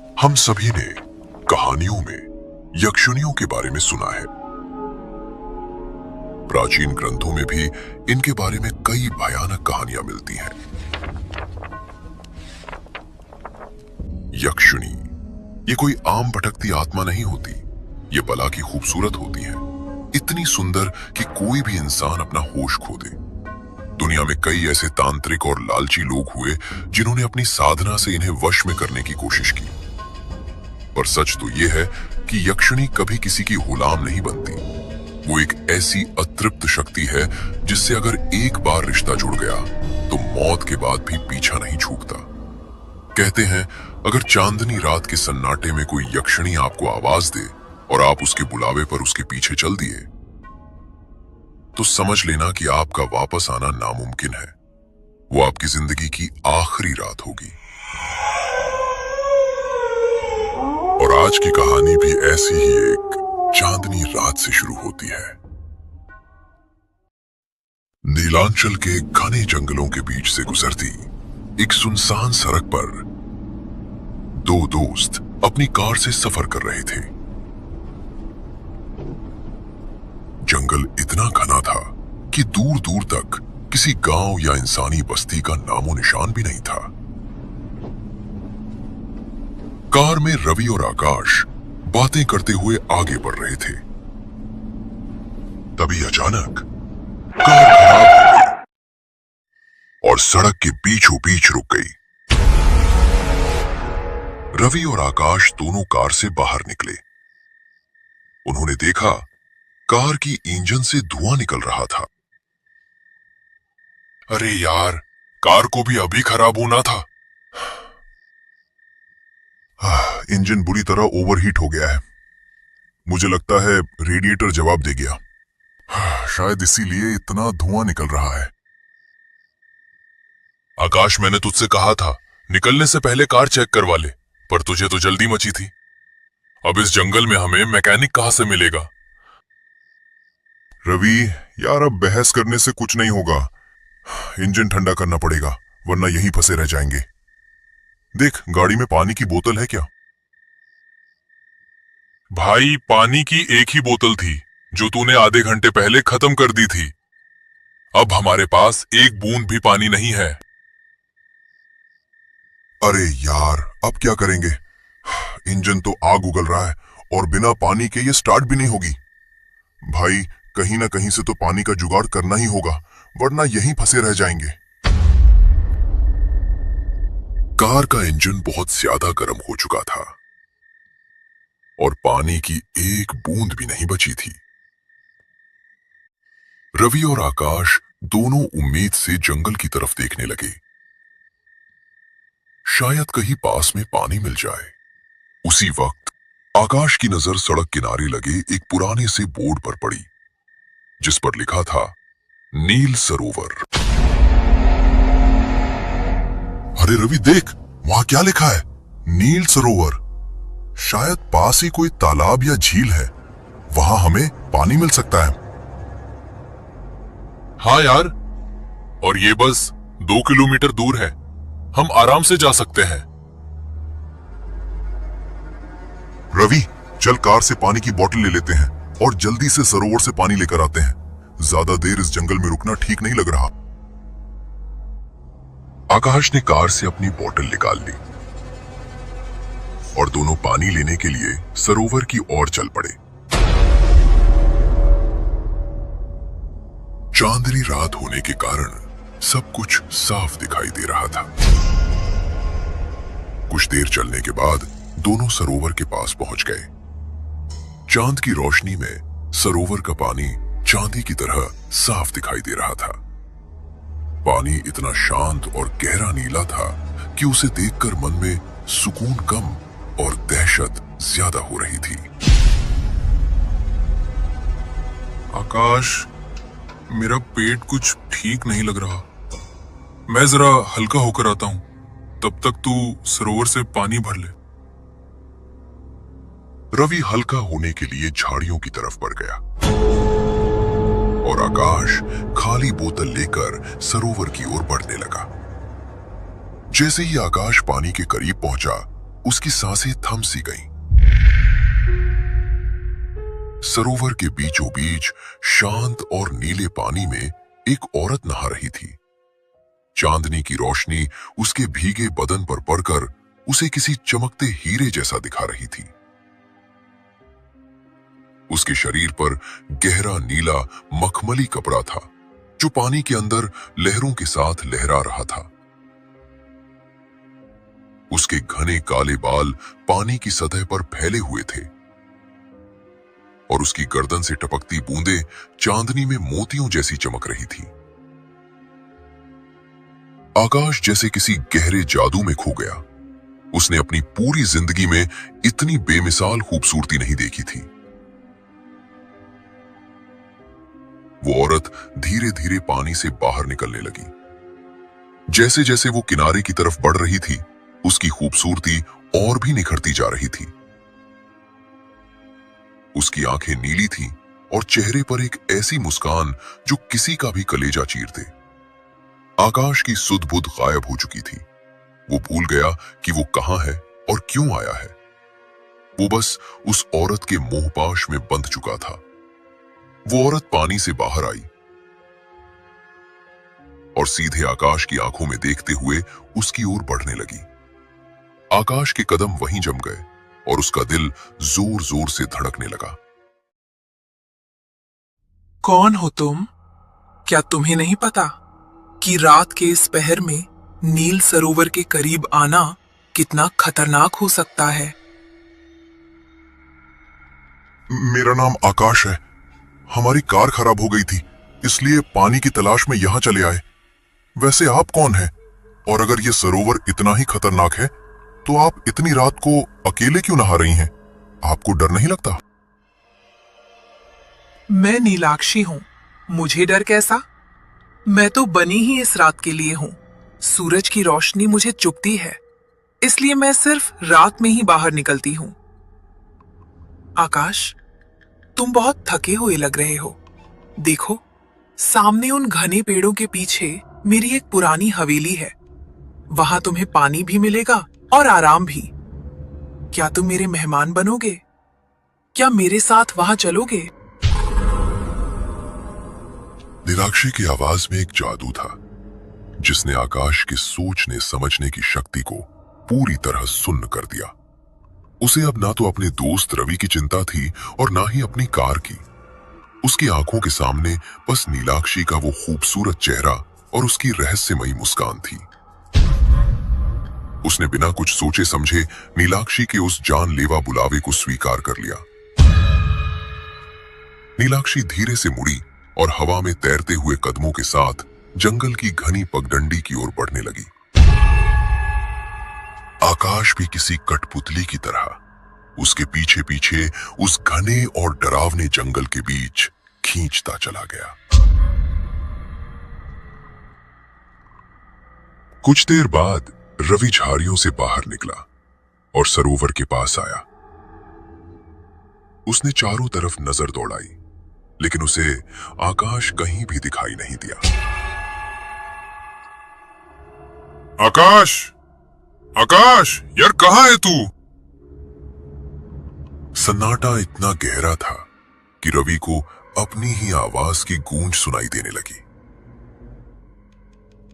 हम सभी ने कहानियों में यक्षिणियों के बारे में सुना है। प्राचीन ग्रंथों में भी इनके बारे में कई भयानक कहानियां मिलती हैं। यक्षिणी ये कोई आम भटकती आत्मा नहीं होती, ये बला की खूबसूरत होती है, इतनी सुंदर कि कोई भी इंसान अपना होश खो दे। दुनिया में कई ऐसे तांत्रिक और लालची लोग हुए जिन्होंने अपनी साधना से इन्हें वश में करने की कोशिश की, पर सच तो यह है कि यक्षिणी कभी किसी की गुलाम नहीं बनती। वो एक ऐसी अतृप्त शक्ति है जिससे अगर एक बार रिश्ता जुड़ गया तो मौत के बाद भी पीछा नहीं छूटता। कहते हैं अगर चांदनी रात के सन्नाटे में कोई यक्षिणी आपको आवाज दे और आप उसके बुलावे पर उसके पीछे चल दिए तो समझ लेना कि आपका वापस आना नामुमकिन है। वो आपकी जिंदगी की आखिरी रात होगी। और आज की कहानी भी ऐसी ही एक चांदनी रात से शुरू होती है। नीलांचल के घने जंगलों के बीच से गुजरती एक सुनसान सड़क पर दो दोस्त अपनी कार से सफर कर रहे थे। जंगल इतना घना था कि दूर दूर तक किसी गांव या इंसानी बस्ती का नामो निशान भी नहीं था। कार में रवि और आकाश बातें करते हुए आगे बढ़ रहे थे। तभी अचानक कार खराब हो गई और सड़क के बीचों बीच रुक गई। रवि और आकाश दोनों कार से बाहर निकले। उन्होंने देखा कार की इंजन से धुआं निकल रहा था। अरे यार, कार को भी अभी खराब होना था। इंजन बुरी तरह ओवरहीट हो गया है। मुझे लगता है रेडिएटर जवाब दे गया। शायद इसीलिए इतना धुआं निकल रहा है। आकाश, मैंने तुझसे कहा था निकलने से पहले कार चेक करवा ले, पर तुझे तो जल्दी मची थी। अब इस जंगल में हमें मैकेनिक कहां से मिलेगा? रवि यार, अब बहस करने से कुछ नहीं होगा। इंजन ठंडा करना पड़ेगा वरना यहीं फंसे रह जाएंगे। देख, गाड़ी में पानी की बोतल है क्या? भाई, पानी की एक ही बोतल थी जो तूने आधे घंटे पहले खत्म कर दी थी। अब हमारे पास एक बूंद भी पानी नहीं है। अरे यार, अब क्या करेंगे? इंजन तो आग उगल रहा है और बिना पानी के ये स्टार्ट भी नहीं होगी। भाई, कहीं ना कहीं से तो पानी का जुगाड़ करना ही होगा वरना यहीं फंसे रह जाएंगे। कार का इंजन बहुत ज्यादा गर्म हो चुका था और पानी की एक बूंद भी नहीं बची थी। रवि और आकाश दोनों उम्मीद से जंगल की तरफ देखने लगे। शायद कहीं पास में पानी मिल जाए। उसी वक्त आकाश की नजर सड़क किनारे लगे एक पुराने से बोर्ड पर पड़ी जिस पर लिखा था नील सरोवर। अरे रवि, देख, वहां क्या लिखा है? नील सरोवर। शायद पास ही कोई तालाब या झील है, वहां हमें पानी मिल सकता है। हाँ यार, और ये बस 2 किलोमीटर दूर है, हम आराम से जा सकते हैं। रवि, चल कार से पानी की बोतल ले लेते हैं और जल्दी से सरोवर से पानी लेकर आते हैं। ज्यादा देर इस जंगल में रुकना ठीक नहीं लग रहा। आकाश ने कार से अपनी बोतल निकाल ली और दोनों पानी लेने के लिए सरोवर की ओर चल पड़े। चांदनी रात होने के कारण सब कुछ साफ दिखाई दे रहा था। कुछ देर चलने के बाद दोनों सरोवर के पास पहुंच गए। चांद की रोशनी में सरोवर का पानी चांदी की तरह साफ दिखाई दे रहा था। पानी इतना शांत और गहरा नीला था कि उसे देखकर मन में सुकून कम और दहशत ज्यादा हो रही थी। आकाश, मेरा पेट कुछ ठीक नहीं लग रहा। मैं जरा हल्का होकर आता हूं, तब तक तू सरोवर से पानी भर ले। रवि हल्का होने के लिए झाड़ियों की तरफ बढ़ गया और आकाश खाली बोतल लेकर सरोवर की ओर बढ़ने लगा। जैसे ही आकाश पानी के करीब पहुंचा, उसकी सांसें थम सी गईं। सरोवर के बीचों बीच शांत और नीले पानी में एक औरत नहा रही थी। चांदनी की रोशनी उसके भीगे बदन पर पड़कर उसे किसी चमकते हीरे जैसा दिखा रही थी। उसके शरीर पर गहरा नीला मखमली कपड़ा था जो पानी के अंदर लहरों के साथ लहरा रहा था। उसके घने काले बाल पानी की सतह पर फैले हुए थे और उसकी गर्दन से टपकती बूंदें चांदनी में मोतियों जैसी चमक रही थी। आकाश जैसे किसी गहरे जादू में खो गया। उसने अपनी पूरी जिंदगी में इतनी बेमिसाल खूबसूरती नहीं देखी थी। वो औरत धीरे धीरे पानी से बाहर निकलने लगी। जैसे जैसे वो किनारे की तरफ बढ़ रही थी, उसकी खूबसूरती और भी निखरती जा रही थी। उसकी आंखें नीली थीं और चेहरे पर एक ऐसी मुस्कान जो किसी का भी कलेजा चीर दे। आकाश की सुध बुध गायब हो चुकी थी। वो भूल गया कि वो कहां है और क्यों आया है। वो बस उस औरत के मोहपाश में बंध चुका था। वो औरत पानी से बाहर आई और सीधे आकाश की आंखों में देखते हुए उसकी ओर बढ़ने लगी। आकाश के कदम वहीं जम गए और उसका दिल जोर जोर से धड़कने लगा। कौन हो तुम? क्या तुम्हें नहीं पता कि रात के इस पहर में नील सरोवर के करीब आना कितना खतरनाक हो सकता है? मेरा नाम आकाश है। हमारी कार खराब हो गई थी, इसलिए पानी की तलाश में यहां चले आए। वैसे आप कौन हैं? और अगर ये सरोवर इतना ही खतरनाक है तो आप इतनी रात को अकेले क्यों नहा रही हैं? आपको डर नहीं लगता? मैं नीलाक्षी हूं। मुझे डर कैसा? मैं तो बनी ही इस रात के लिए हूं। सूरज की रोशनी मुझे चुभती है, इसलिए मैं सिर्फ रात में ही बाहर निकलती हूं। आकाश, तुम बहुत थके हुए लग रहे हो। देखो, सामने उन घने पेड़ों के पीछे मेरी एक पुरानी हवेली है। वहां तुम्हें पानी भी मिलेगा और आराम भी। क्या तुम मेरे मेहमान बनोगे? क्या मेरे साथ वहां चलोगे? नीलाक्षी की आवाज में एक जादू था जिसने आकाश की सोचने समझने की शक्ति को पूरी तरह सुन्न कर दिया। उसे अब ना तो अपने दोस्त रवि की चिंता थी और ना ही अपनी कार की। उसकी आंखों के सामने बस नीलाक्षी का वो खूबसूरत चेहरा और उसकी रहस्यमयी मुस्कान थी। उसने बिना कुछ सोचे समझे नीलाक्षी के उस जानलेवा बुलावे को स्वीकार कर लिया। नीलाक्षी धीरे से मुड़ी और हवा में तैरते हुए कदमों के साथ जंगल की घनी पगडंडी की ओर बढ़ने लगी। आकाश भी किसी कठपुतली की तरह उसके पीछे पीछे उस घने और डरावने जंगल के बीच खींचता चला गया। कुछ देर बाद रवि झाड़ियों से बाहर निकला और सरोवर के पास आया। उसने चारों तरफ नजर दौड़ाई, लेकिन उसे आकाश कहीं भी दिखाई नहीं दिया। आकाश, आकाश, यार कहां है तू? सन्नाटा इतना गहरा था कि रवि को अपनी ही आवाज की गूंज सुनाई देने लगी।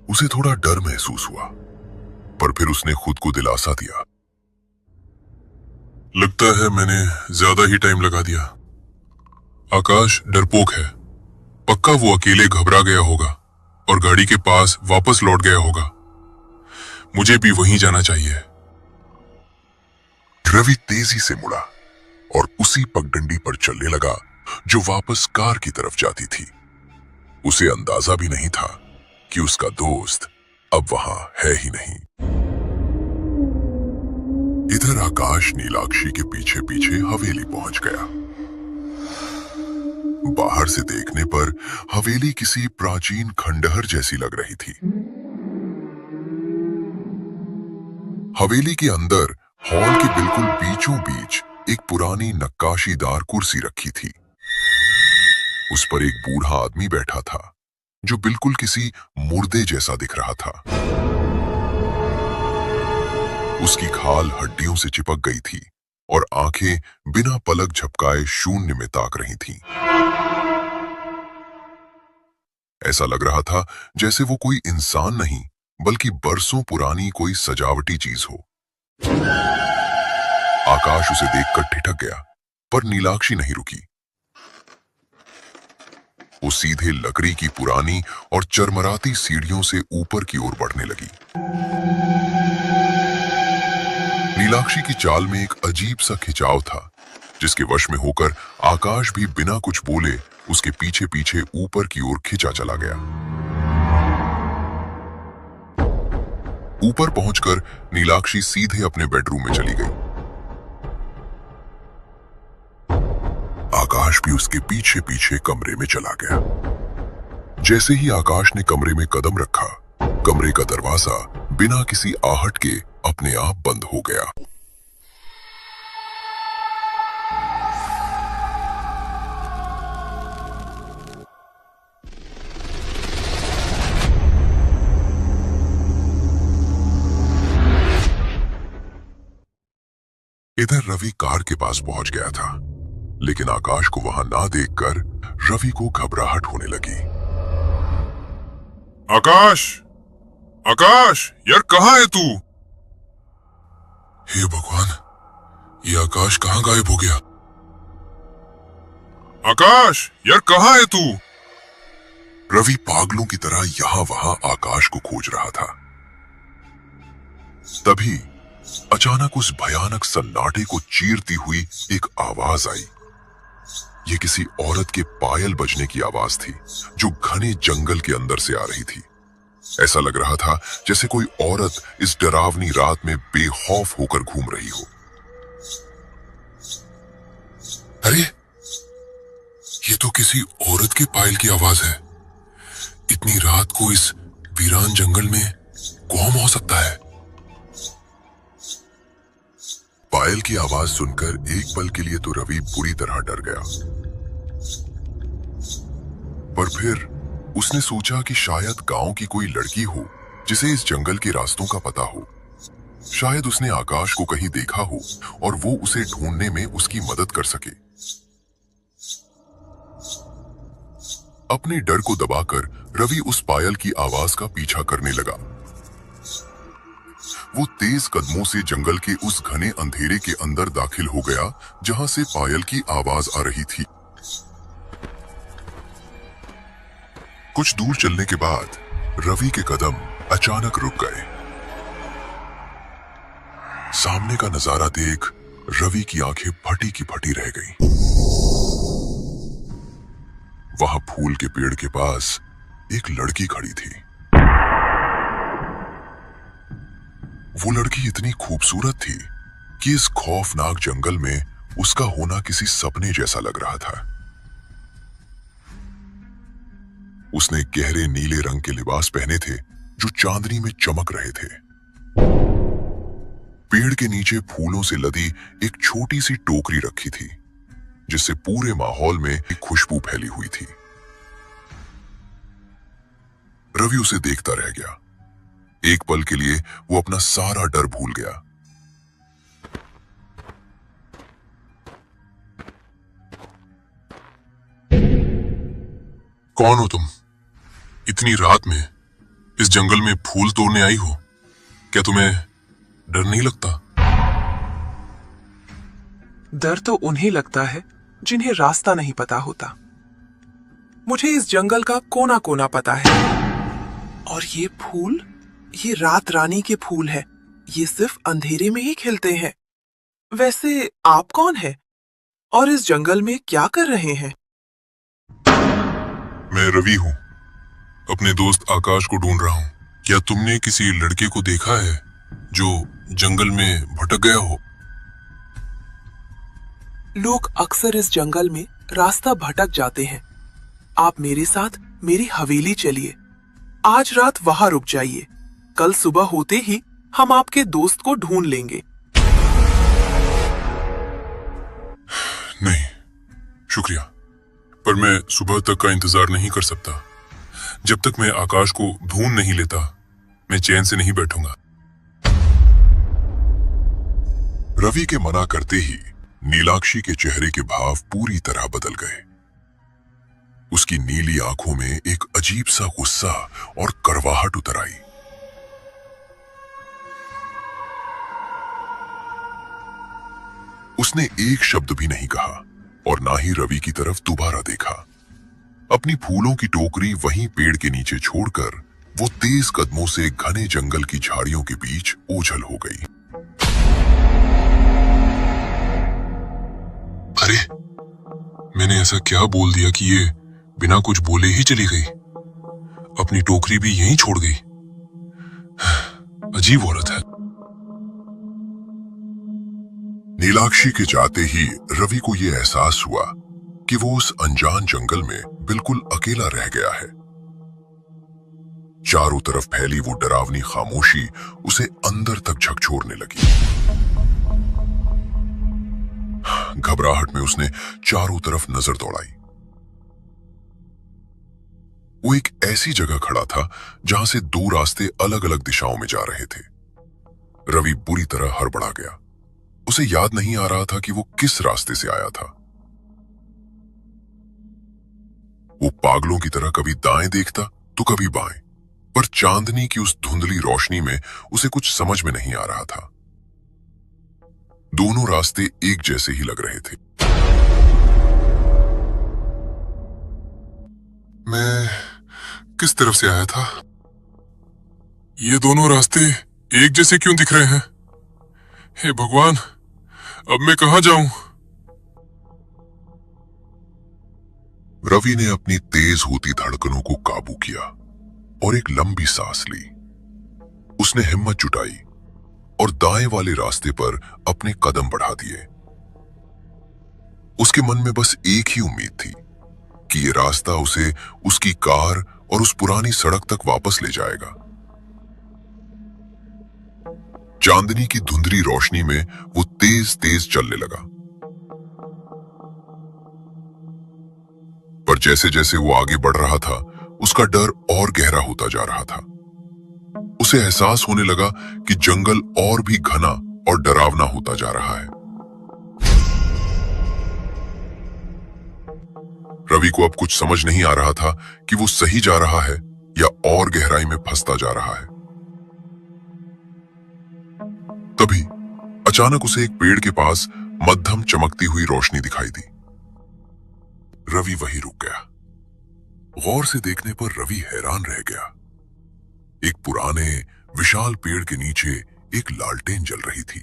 उसे थोड़ा डर महसूस हुआ, पर फिर उसने खुद को दिलासा दिया। लगता है मैंने ज्यादा ही टाइम लगा दिया। आकाश डरपोक है। पक्का वो अकेले घबरा गया होगा और गाड़ी के पास वापस लौट गया होगा। मुझे भी वहीं जाना चाहिए। रवि तेजी से मुड़ा और उसी पगडंडी पर चलने लगा जो वापस कार की तरफ जाती थी। उसे अंदाजा भी नहीं था कि उसका दोस्त अब वहां है ही नहीं। इधर आकाश नीलाक्षी के पीछे पीछे हवेली पहुंच गया। बाहर से देखने पर हवेली किसी प्राचीन खंडहर जैसी लग रही थी। हवेली के अंदर हॉल के बिल्कुल बीचों बीच एक पुरानी नक्काशीदार कुर्सी रखी थी। उस पर एक बूढ़ा आदमी बैठा था जो बिल्कुल किसी मुर्दे जैसा दिख रहा था। उसकी खाल हड्डियों से चिपक गई थी और आंखें बिना पलक झपकाए शून्य में ताक रही थीं। ऐसा लग रहा था जैसे वो कोई इंसान नहीं बल्कि बरसों पुरानी कोई सजावटी चीज हो। आकाश उसे देखकर ठिठक गया, पर नीलाक्षी नहीं रुकी। वो सीधे लकड़ी की पुरानी और चरमराती सीढ़ियों से ऊपर की ओर बढ़ने लगी। नीलाक्षी की चाल में एक अजीब सा खिंचाव था, जिसके वश में होकर आकाश भी बिना कुछ बोले उसके पीछे पीछे ऊपर की ओर खिंचा चला गया। ऊपर पहुंचकर नीलाक्षी सीधे अपने बेडरूम में चली गई। आकाश भी उसके पीछे पीछे कमरे में चला गया। जैसे ही आकाश ने कमरे में कदम रखा, कमरे का दरवाजा बिना किसी आहट के अपने आप बंद हो गया। इधर रवि कार के पास पहुंच गया था, लेकिन आकाश को वहां ना देखकर रवि को घबराहट होने लगी। आकाश, आकाश, यार कहाँ है तू? हे भगवान, ये आकाश कहां गायब हो गया? आकाश, यार कहाँ है तू? रवि पागलों की तरह यहां वहां आकाश को खोज रहा था। तभी अचानक उस भयानक सन्नाटे को चीरती हुई एक आवाज आई। ये किसी औरत के पायल बजने की आवाज थी, जो घने जंगल के अंदर से आ रही थी। ऐसा लग रहा था जैसे कोई औरत इस डरावनी रात में बेखौफ होकर घूम रही हो। अरे, ये तो किसी औरत के पायल की आवाज है। इतनी रात को इस वीरान जंगल में कौन हो सकता है? पायल की आवाज सुनकर एक पल के लिए तो रवि बुरी तरह डर गया, पर फिर उसने सोचा कि शायद गांव की कोई लड़की हो जिसे इस जंगल के रास्तों का पता हो। शायद उसने आकाश को कहीं देखा हो और वो उसे ढूंढने में उसकी मदद कर सके। अपने डर को दबाकर रवि उस पायल की आवाज का पीछा करने लगा। वो तेज कदमों से जंगल के उस घने अंधेरे के अंदर दाखिल हो गया जहां से पायल की आवाज आ रही थी। कुछ दूर चलने के बाद रवि के कदम अचानक रुक गए। सामने का नजारा देख रवि की आंखें फटी की फटी रह गईं। वहां फूल के पेड़ के पास एक लड़की खड़ी थी। वो लड़की इतनी खूबसूरत थी कि इस खौफनाक जंगल में उसका होना किसी सपने जैसा लग रहा था। उसने गहरे नीले रंग के लिबास पहने थे जो चांदनी में चमक रहे थे। पेड़ के नीचे फूलों से लदी एक छोटी सी टोकरी रखी थी, जिससे पूरे माहौल में एक खुशबू फैली हुई थी। रवि उसे देखता रह गया। एक पल के लिए वो अपना सारा डर भूल गया। कौन हो तुम? इतनी रात में इस जंगल में फूल तोड़ने आई हो? क्या तुम्हें डर नहीं लगता? डर तो उन्हें लगता है जिन्हें रास्ता नहीं पता होता। मुझे इस जंगल का कोना कोना पता है। और ये फूल, ये रात रानी के फूल है। ये सिर्फ अंधेरे में ही खिलते हैं। वैसे आप कौन हैं? और इस जंगल में क्या कर रहे हैं? मैं रवि हूं, अपने दोस्त आकाश को ढूंढ रहा हूं। क्या तुमने किसी लड़के को देखा है जो जंगल में भटक गया हो? लोग अक्सर इस जंगल में रास्ता भटक जाते हैं। आप मेरे साथ मेरी हवेली चलिए। आज रात वहां रुक जाइए। कल सुबह होते ही हम आपके दोस्त को ढूंढ लेंगे। नहीं, शुक्रिया, पर मैं सुबह तक का इंतजार नहीं कर सकता। जब तक मैं आकाश को ढूंढ नहीं लेता, मैं चैन से नहीं बैठूंगा। रवि के मना करते ही नीलाक्षी के चेहरे के भाव पूरी तरह बदल गए। उसकी नीली आंखों में एक अजीब सा गुस्सा और कड़वाहट उतर आई। उसने एक शब्द भी नहीं कहा और ना ही रवि की तरफ दोबारा देखा। अपनी फूलों की टोकरी वहीं पेड़ के नीचे छोड़कर वो तेज कदमों से घने जंगल की झाड़ियों के बीच ओझल हो गई। अरे, मैंने ऐसा क्या बोल दिया कि ये बिना कुछ बोले ही चली गई? अपनी टोकरी भी यहीं छोड़ गई। अजीब औरत है। नीलाक्षी के जाते ही रवि को यह एहसास हुआ कि वो उस अनजान जंगल में बिल्कुल अकेला रह गया है। चारों तरफ फैली वो डरावनी खामोशी उसे अंदर तक झकझोरने लगी। घबराहट में उसने चारों तरफ नजर दौड़ाई। वो एक ऐसी जगह खड़ा था जहां से दो रास्ते अलग अलग दिशाओं में जा रहे थे। रवि बुरी तरह हड़बड़ा गया। उसे याद नहीं आ रहा था कि वो किस रास्ते से आया था। वो पागलों की तरह कभी दाएं देखता तो कभी बाएं, पर चांदनी की उस धुंधली रोशनी में उसे कुछ समझ में नहीं आ रहा था। दोनों रास्ते एक जैसे ही लग रहे थे। मैं किस तरफ से आया था? ये दोनों रास्ते एक जैसे क्यों दिख रहे हैं? हे भगवान, अब मैं कहां जाऊं? रवि ने अपनी तेज होती धड़कनों को काबू किया और एक लंबी सांस ली। उसने हिम्मत जुटाई और दाएं वाले रास्ते पर अपने कदम बढ़ा दिए। उसके मन में बस एक ही उम्मीद थी कि ये रास्ता उसे उसकी कार और उस पुरानी सड़क तक वापस ले जाएगा। चांदनी की धुंधली रोशनी में वो तेज तेज चलने लगा, पर जैसे जैसे वो आगे बढ़ रहा था उसका डर और गहरा होता जा रहा था। उसे एहसास होने लगा कि जंगल और भी घना और डरावना होता जा रहा है। रवि को अब कुछ समझ नहीं आ रहा था कि वो सही जा रहा है या और गहराई में फंसता जा रहा है। तभी अचानक उसे एक पेड़ के पास मध्यम चमकती हुई रोशनी दिखाई दी। रवि वहीं रुक गया। गौर से देखने पर रवि हैरान रह गया। एक पुराने विशाल पेड़ के नीचे एक लालटेन जल रही थी।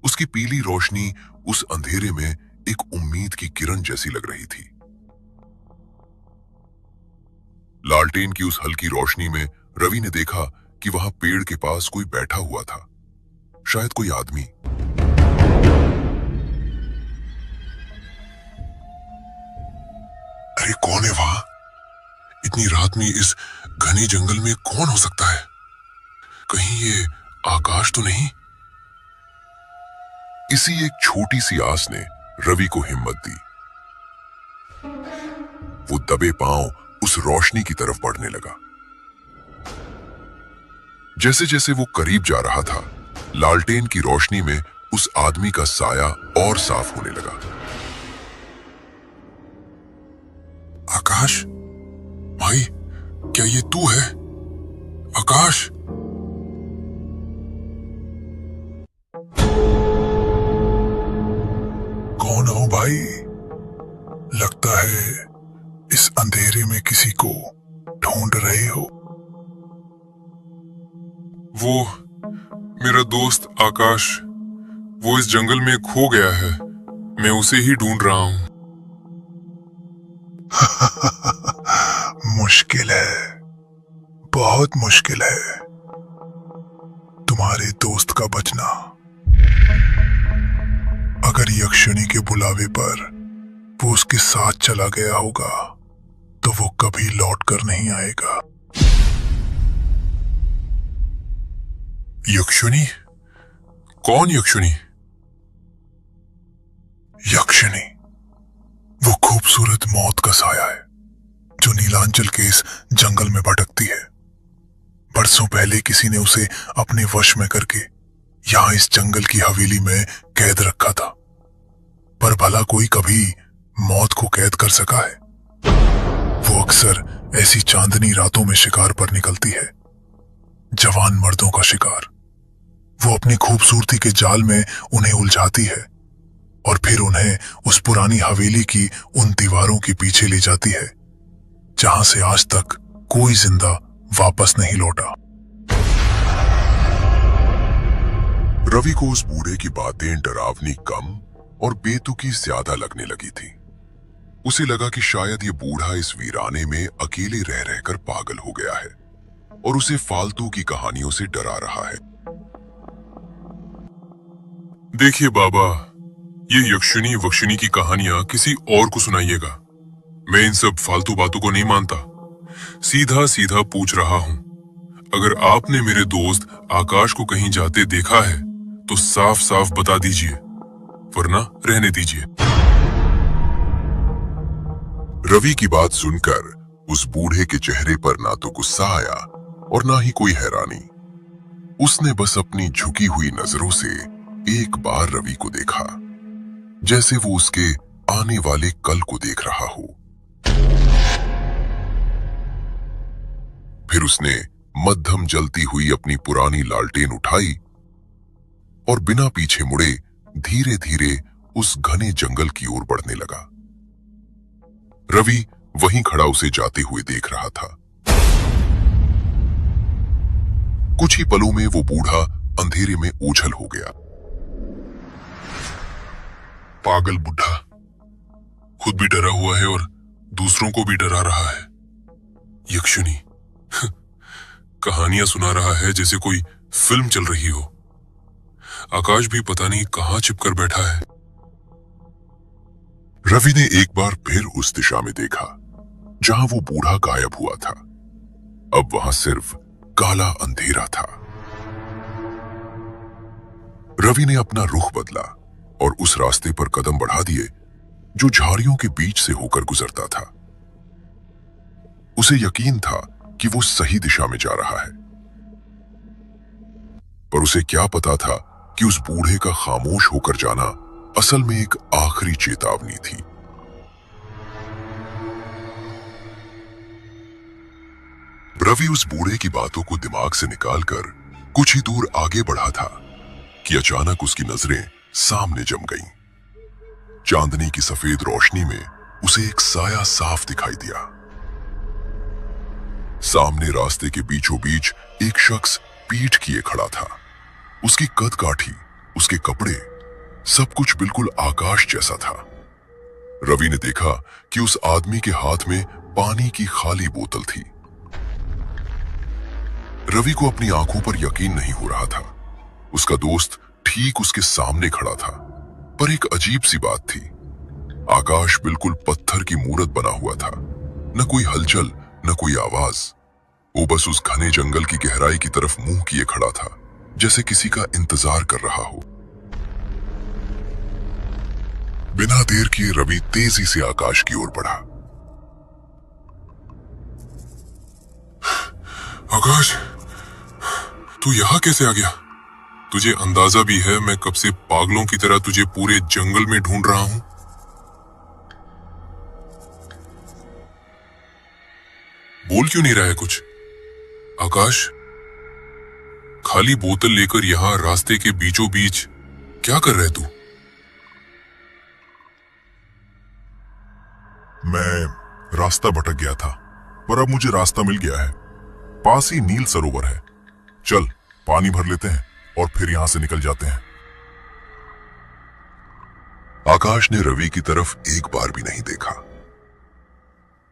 उसकी पीली रोशनी उस अंधेरे में एक उम्मीद की किरण जैसी लग रही थी। लालटेन की उस हल्की रोशनी में रवि ने देखा कि वहां पेड़ के पास कोई बैठा हुआ था, शायद कोई आदमी। अरे, कौन है वहां? इतनी रात में इस घने जंगल में कौन हो सकता है? कहीं ये आकाश तो नहीं? इसी एक छोटी सी आस ने रवि को हिम्मत दी। वो दबे पांव उस रोशनी की तरफ बढ़ने लगा। जैसे जैसे वो करीब जा रहा था, लालटेन की रोशनी में उस आदमी का साया और साफ होने लगा। आकाश, भाई, क्या ये तू है? आकाश! कौन हो भाई? लगता है इस अंधेरे में किसी को ढूंढ रहे हो। वो मेरा दोस्त आकाश, वो इस जंगल में खो गया है। मैं उसे ही ढूंढ रहा हूं। मुश्किल है, बहुत मुश्किल है तुम्हारे दोस्त का बचना। अगर यक्षिणी के बुलावे पर वो उसके साथ चला गया होगा तो वो कभी लौट कर नहीं आएगा। यक्षिणी? कौन यक्षिणी? यक्षिणी वो खूबसूरत मौत का साया है जो नीलांचल के इस जंगल में भटकती है। बरसों पहले किसी ने उसे अपने वश में करके यहां इस जंगल की हवेली में कैद रखा था। पर भला कोई कभी मौत को कैद कर सका है? वो अक्सर ऐसी चांदनी रातों में शिकार पर निकलती है, जवान मर्दों का शिकार। वो अपनी खूबसूरती के जाल में उन्हें उलझाती है और फिर उन्हें उस पुरानी हवेली की उन दीवारों के पीछे ले जाती है जहां से आज तक कोई जिंदा वापस नहीं लौटा। रवि को उस बूढ़े की बातें डरावनी कम और बेतुकी ज्यादा लगने लगी थी। उसे लगा कि शायद ये बूढ़ा इस वीराने में अकेले रह रहकर पागल हो गया है और उसे फालतू की कहानियों से डरा रहा है। देखिए बाबा, ये यक्षिणी वक्षिणी की कहानियां किसी और को सुनाइएगा। मैं इन सब फालतू बातों को नहीं मानता। सीधा सीधा पूछ रहा हूं, अगर आपने मेरे दोस्त आकाश को कहीं जाते देखा है तो साफ साफ बता दीजिए, वरना रहने दीजिए। रवि की बात सुनकर उस बूढ़े के चेहरे पर ना तो गुस्सा आया और ना ही कोई हैरानी। उसने बस अपनी झुकी हुई नजरों से एक बार रवि को देखा, जैसे वो उसके आने वाले कल को देख रहा हो। फिर उसने मध्यम जलती हुई अपनी पुरानी लालटेन उठाई और बिना पीछे मुड़े धीरे धीरे उस घने जंगल की ओर बढ़ने लगा। रवि वहीं खड़ा उसे जाते हुए देख रहा था। कुछ ही पलों में वो बूढ़ा अंधेरे में ओझल हो गया। पागल बुढ़ा, खुद भी डरा हुआ है और दूसरों को भी डरा रहा है। यक्षिणी कहानियां सुना रहा है जैसे कोई फिल्म चल रही हो। आकाश भी पता नहीं कहां छिपकर बैठा है। रवि ने एक बार फिर उस दिशा में देखा जहां वो बूढ़ा गायब हुआ था। अब वहां सिर्फ काला अंधेरा था। रवि ने अपना रुख बदला और उस रास्ते पर कदम बढ़ा दिए जो झाड़ियों के बीच से होकर गुजरता था। उसे यकीन था कि वो सही दिशा में जा रहा है, पर उसे क्या पता था कि उस बूढ़े का खामोश होकर जाना असल में एक आखिरी चेतावनी थी। रवि उस बूढ़े की बातों को दिमाग से निकालकर कुछ ही दूर आगे बढ़ा था कि अचानक उसकी नजरें सामने जम गईं। चांदनी की सफेद रोशनी में उसे एक साया साफ दिखाई दिया। सामने रास्ते के बीचों बीच एक शख्स पीठ किए खड़ा था। उसकी कद काठी, उसके कपड़े, सब कुछ बिल्कुल आकाश जैसा था। रवि ने देखा कि उस आदमी के हाथ में पानी की खाली बोतल थी। रवि को अपनी आंखों पर यकीन नहीं हो रहा था। उसका दोस्त ठीक उसके सामने खड़ा था, पर एक अजीब सी बात थी। आकाश बिल्कुल पत्थर की मूरत बना हुआ था। न कोई हलचल, न कोई आवाज। वो बस उस घने जंगल की गहराई की तरफ मुंह किए खड़ा था, जैसे किसी का इंतजार कर रहा हो। बिना देर किए रवि तेजी से आकाश की ओर बढ़ा। आकाश, तू यहां कैसे आ गया? तुझे अंदाजा भी है मैं कब से पागलों की तरह तुझे पूरे जंगल में ढूंढ रहा हूं? बोल क्यों नहीं रहा है कुछ? आकाश, खाली बोतल लेकर यहां रास्ते के बीचों बीच क्या कर रहे तू? मैं रास्ता भटक गया था, पर अब मुझे रास्ता मिल गया है। पास ही नील सरोवर है। चल पानी भर लेते हैं और फिर यहां से निकल जाते हैं। आकाश ने रवि की तरफ एक बार भी नहीं देखा।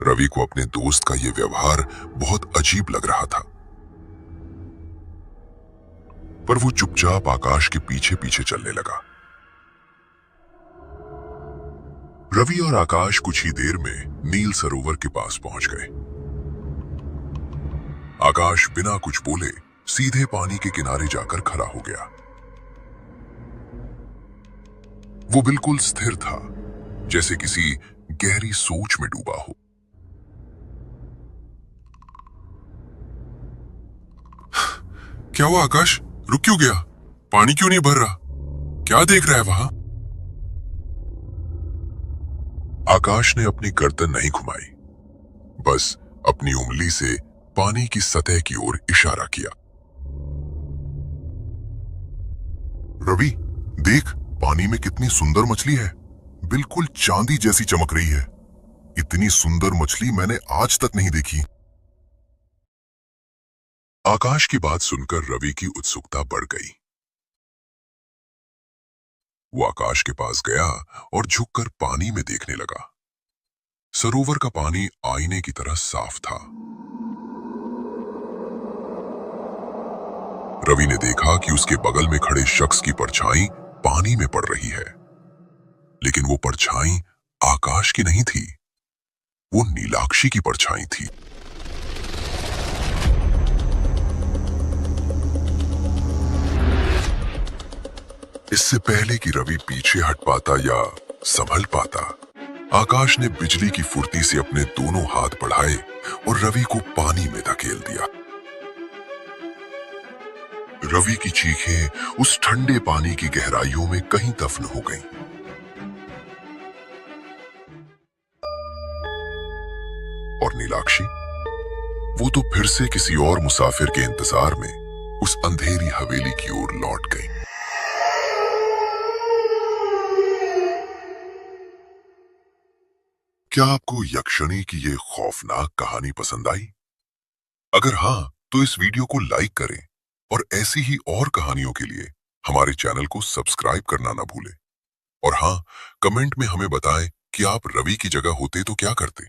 रवि को अपने दोस्त का यह व्यवहार बहुत अजीब लग रहा था, पर वो चुपचाप आकाश के पीछे पीछे चलने लगा। रवि और आकाश कुछ ही देर में नील सरोवर के पास पहुंच गए। आकाश बिना कुछ बोले सीधे पानी के किनारे जाकर खड़ा हो गया। वो बिल्कुल स्थिर था, जैसे किसी गहरी सोच में डूबा हो। क्या हुआ आकाश? रुक क्यों गया? पानी क्यों नहीं भर रहा? क्या देख रहा है वहां? आकाश ने अपनी गर्दन नहीं घुमाई, बस अपनी उंगली से पानी की सतह की ओर इशारा किया। रवि, देख, पानी में कितनी सुंदर मछली है, बिल्कुल चांदी जैसी चमक रही है। इतनी सुंदर मछली मैंने आज तक नहीं देखी। आकाश की बात सुनकर रवि की उत्सुकता बढ़ गई। वो आकाश के पास गया और झुककर पानी में देखने लगा। सरोवर का पानी आईने की तरह साफ था। रवि ने देखा कि उसके बगल में खड़े शख्स की परछाई पानी में पड़ रही है, लेकिन वो परछाई आकाश की नहीं थी, वो नीलाक्षी की परछाई थी। इससे पहले कि रवि पीछे हट पाता या संभल पाता, आकाश ने बिजली की फुर्ती से अपने दोनों हाथ बढ़ाए और रवि को पानी में धकेल दिया। रवि की चीखें उस ठंडे पानी की गहराइयों में कहीं दफन हो गईं। और नीलाक्षी, वो तो फिर से किसी और मुसाफिर के इंतजार में उस अंधेरी हवेली की ओर लौट गई। क्या आपको यक्षिणी की ये खौफनाक कहानी पसंद आई? अगर हां, तो इस वीडियो को लाइक करें और ऐसी ही और कहानियों के लिए हमारे चैनल को सब्सक्राइब करना ना भूलें। और हां, कमेंट में हमें बताएं कि आप रवि की जगह होते तो क्या करते।